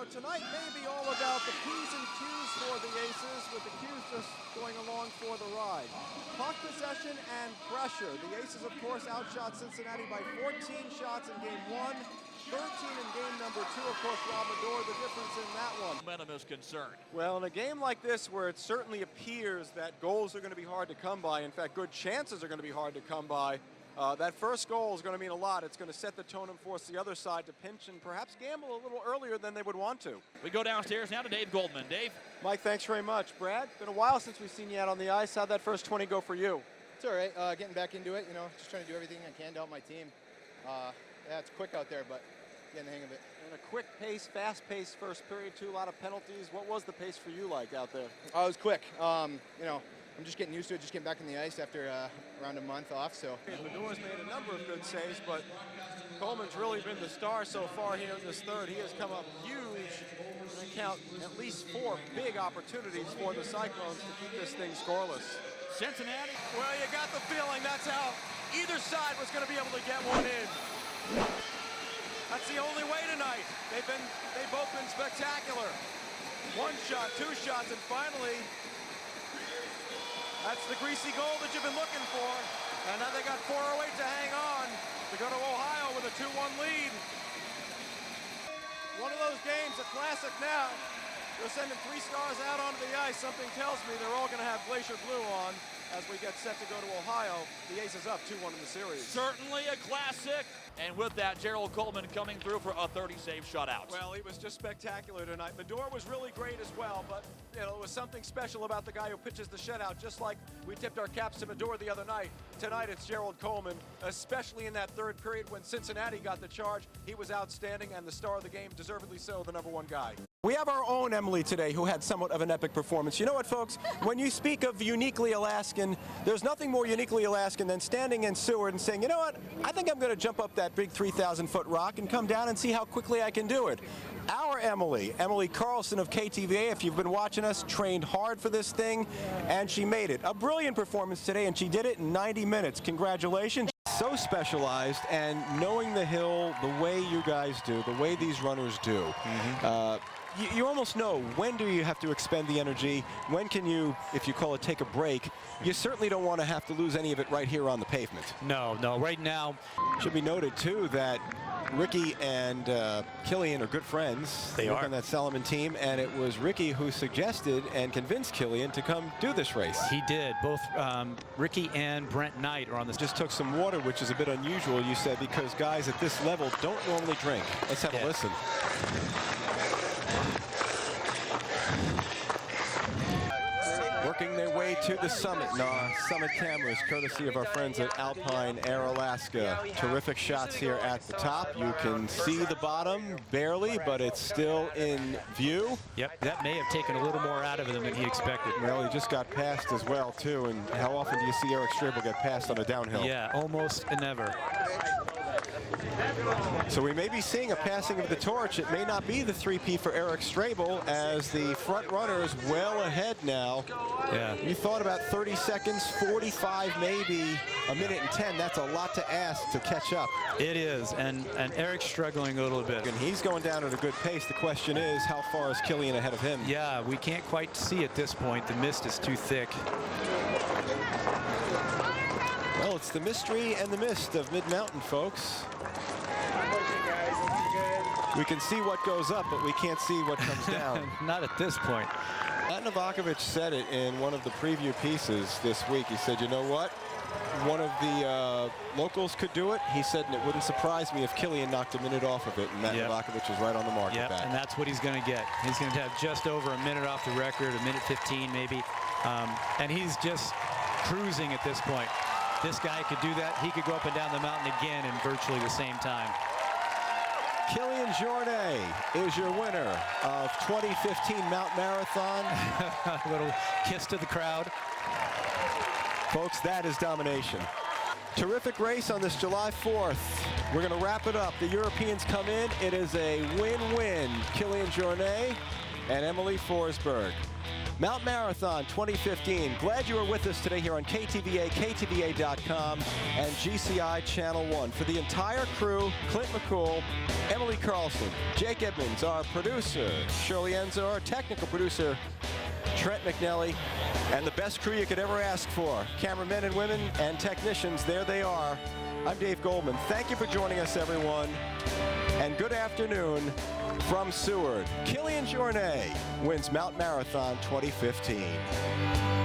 know, tonight may be all about the P's and Q's for the Aces, with the Q's just going along for the ride. Puck possession and pressure. The Aces, of course, outshot Cincinnati by 14 shots in game 1, 13 in game number 2. Of course, Robador, the difference in that one. Momentum is concerned. Well, in a game like this where it certainly appears that goals are going to be hard to come by, in fact, good chances are going to be hard to come by, that first goal is going to mean a lot. It's going to set the tone and force the other side to pinch and perhaps gamble a little earlier than they would want to. We go downstairs now to Dave Goldman. Dave? Mike, thanks very much. Brad, been a while since we've seen you out on the ice. How'd that first 20 go for you? It's all right. Getting back into it, you know, just trying to do everything I can to help my team. Yeah, it's quick out there, but getting the hang of it. And a quick pace, fast-paced first period, too. A lot of penalties. What was the pace for you like out there? It was quick. You know, I'm just getting used to it, just getting back in the ice after around a month off, so. Mador's made a number of good saves, but Coleman's really been the star so far here in this third. He has come up huge. They count at least 4 big opportunities for the Cyclones to keep this thing scoreless. Cincinnati? Well, you got the feeling that's how either side was going to be able to get one in. That's the only way tonight. They've both been spectacular. 1 shot, 2 shots, and finally, that's the greasy goal that you've been looking for. And now they got 4:08 to hang on to go to Ohio with a 2-1 lead. One of those games, a classic now. They're sending 3 stars out onto the ice. Something tells me they're all going to have Glacier Blue on as we get set to go to Ohio. The Aces up 2-1 in the series. Certainly a classic. And with that, Gerald Coleman coming through for a 30-save shutout. Well, he was just spectacular tonight. Mador was really great as well, but you know, it was something special about the guy who pitches the shutout, just like we tipped our caps to Mador the other night. Tonight it's Gerald Coleman, especially in that third period when Cincinnati got the charge. He was outstanding and the star of the game, deservedly so, the #1 guy. We have our own Emily today who had somewhat of an epic performance. You know what, folks? When you speak of uniquely Alaskan, there's nothing more uniquely Alaskan than standing in Seward and saying, you know what, I think I'm going to jump up that big 3,000-foot rock and come down and see how quickly I can do it. Our Emily Carlson of KTVA, if you've been watching us, trained hard for this thing, and she made it. A brilliant performance today, and she did it in 90 minutes. Congratulations. So specialized, and knowing the hill the way you guys do, the way these runners do, you almost know when do you have to expend the energy, when can you, if you call it, take a break. You certainly don't want to have to lose any of it right here on the pavement. No, right now. Should be noted, too, that Ricky and Killian are good friends. They work are on that Salomon team, and it was Ricky who suggested and convinced Killian to come do this race. He did. Both Ricky and Brent Knight are on this. Just took some water, which is a bit unusual, you said, because guys at this level don't normally drink. Let's have a listen. Working their way to the summit. Summit cameras, courtesy of our friends at Alpine Air Alaska. Terrific shots here at the top. You can see the bottom barely, but it's still in view. Yep, that may have taken a little more out of him than he expected. Well, he just got passed as well, too. And how often do you see Eric Strabel get passed on a downhill? Yeah, almost never. So we may be seeing a passing of the torch. It may not be the 3P for Eric Strabel, as the front runner is well ahead now. Yeah. You thought about 30 seconds, 45 maybe, a minute and 10. That's a lot to ask to catch up. It is, and Eric's struggling a little bit. And he's going down at a good pace. The question is, how far is Killian ahead of him? Yeah, we can't quite see at this point. The mist is too thick. Well, it's the mystery and the mist of mid-mountain, folks. We can see what goes up, but we can't see what comes down. Not at this point. Matt Novakovic said it in one of the preview pieces this week. He said, you know what? One of the locals could do it. He said, and it wouldn't surprise me if Killian knocked a minute off of it. And Matt Novakovic is right on the mark with that. And that's what he's going to get. He's going to have just over a minute off the record, a minute 15 maybe. And he's just cruising at this point. This guy could do that. He could go up and down the mountain again in virtually the same time. Killian Jornet is your winner of 2015 Mount Marathon. A little kiss to the crowd. Folks, that is domination. Terrific race on this July 4th. We're going to wrap it up. The Europeans come in. It is a win-win. Killian Jornet and Emily Forsberg. Mount Marathon 2015. Glad you were with us today here on KTVA, KTVA.com, and GCI Channel 1. For the entire crew, Clint McCool, Emily Carlson, Jake Edmonds, our producer, Shirley Enzo, our technical producer, Trent McNelly, and the best crew you could ever ask for. Cameramen and women and technicians, there they are. I'm Dave Goldman. Thank you for joining us, everyone. And good afternoon from Seward. Kilian Jornet wins Mount Marathon 2015.